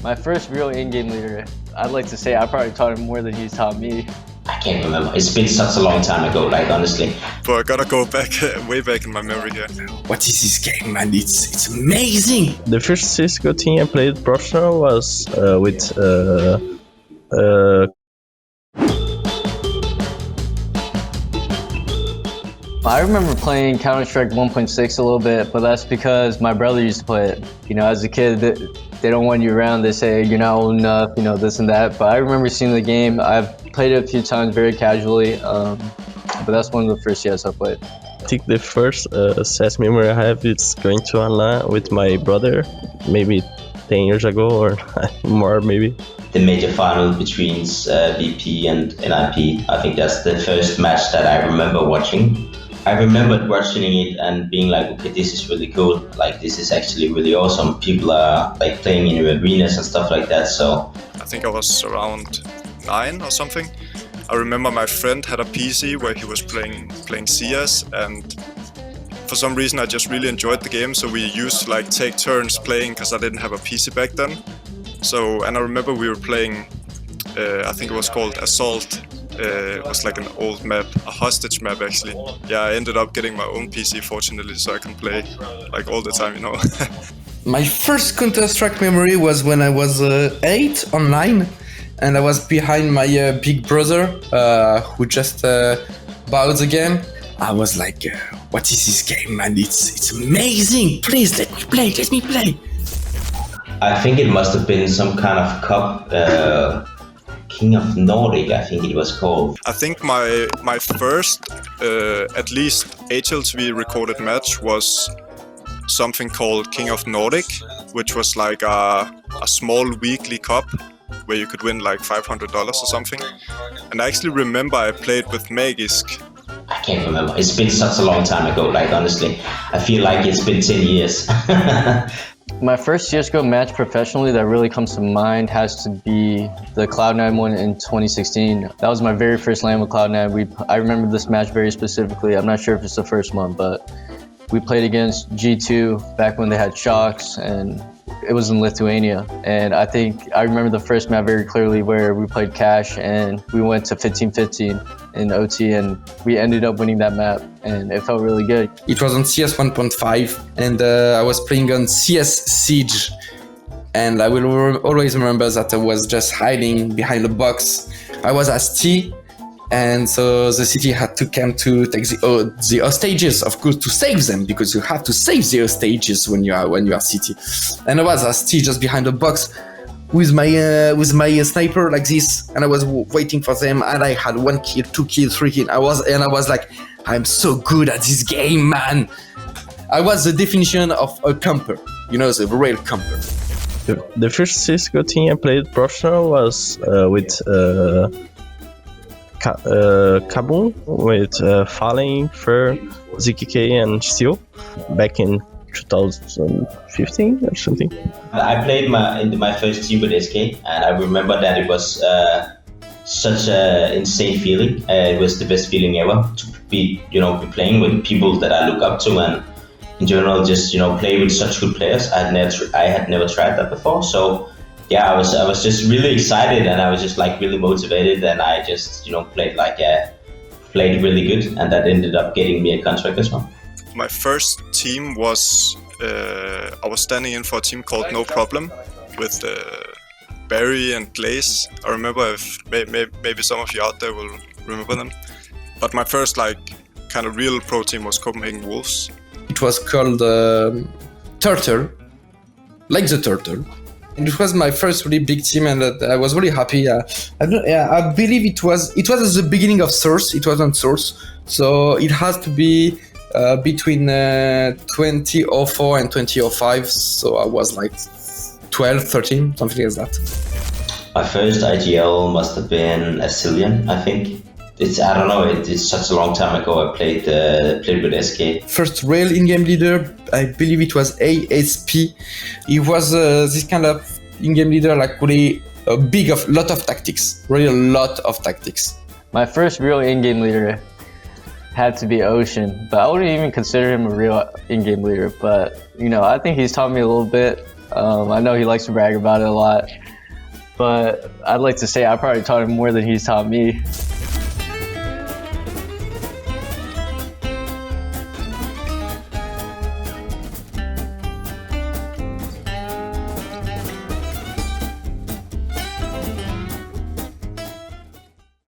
My first real in-game leader, I'd like to say I probably taught him more than he's taught me. I can't remember. It's been such a long time ago, like honestly. But I gotta go back, way back in my memory here. What is this game, man? It's amazing! The first CSGO team I played professional was with I remember playing Counter-Strike 1.6 a little bit, but that's because my brother used to play it. You know, as a kid, they don't want you around. They say you're not old enough, you know, this and that. But I remember seeing the game. I've played it a few times very casually, but that's one of the first CS I played. I think the first CS memory I have is going to online with my brother, maybe 10 years ago or more maybe. The major final between VP and NIP, I think that's the first match that I remember watching. I remembered watching it and being like, okay, this is really cool. Like, this is actually really awesome. People are like playing in arenas and stuff like that. So I think I was around 9 or something. I remember my friend had a PC where he was playing CS, and for some reason I just really enjoyed the game. So we used to like take turns playing because I didn't have a PC back then. So, and I remember we were playing, I think it was called Assault. It was like an old map, a hostage map actually. Yeah, I ended up getting my own PC fortunately, so I can play like all the time, you know. My first Counter-Strike memory was when I was 8 or 9, and I was behind my big brother who just bought the game. I was like, what is this game, man? It's amazing! Please let me play! I think it must have been some kind of cup, King of Nordic, I think it was called. I think my first, at least HLTV recorded match was something called King of Nordic, which was like a small weekly cup where you could win like $500 or something. And I actually remember I played with Magisk. I can't remember. It's been such a long time ago, like honestly. I feel like it's been 10 years. My first CSGO match professionally that really comes to mind has to be the Cloud9 one in 2016. That was my very first LAN with Cloud9. I remember this match very specifically. I'm not sure if it's the first one, but we played against G2 back when they had Shox, and it was in Lithuania. And I think I remember the first map very clearly where we played Cash and we went to 15-15 in OT, and we ended up winning that map, and it felt really good. It was on CS 1.5, and I was playing on CS Siege, and I will always remember that I was just hiding behind a box. I was as T, and so the city had to come to take the hostages, of course, to save them, because you have to save the hostages when you are city. And I was as T just behind a box with my sniper like this, and I was waiting for them, and I had 1 kill, 2 kills, 3 kills. I was like, I'm so good at this game, man. I was the definition of a camper, you know, the real camper. The first CSGO team I played professional was with Kaboom, with Fallen, Fur, CSGO, and Steel back in 2015 or something. I played my first team with SK, and I remember that it was such an insane feeling. It was the best feeling ever to be playing with people that I look up to, and in general just play with such good players. I had never tried that before, so yeah, I was just really excited, and I was just like really motivated, and I just played really good, and that ended up getting me a contract as well. My first team was, I was standing in for a team called No Problem with Barry and Glaze. I remember, maybe some of you out there will remember them. But my first kind of real pro team was Copenhagen Wolves. It was called Turtle, like the turtle. And it was my first really big team, and I was really happy. I believe it was at the beginning of Source. It was on Source, so it has to be between 2004 and 2005, so I was like 12, 13, something like that. My first IGL must have been Assyrian, I think. I don't know, it's such a long time ago I played with SK. First real in-game leader, I believe it was ASP. He was this kind of in-game leader, like really lot of tactics, really a lot of tactics. My first real in-game leader had to be Ocean, but I wouldn't even consider him a real in-game leader. But I think he's taught me a little bit. I know he likes to brag about it a lot, but I'd like to say I probably taught him more than he's taught me.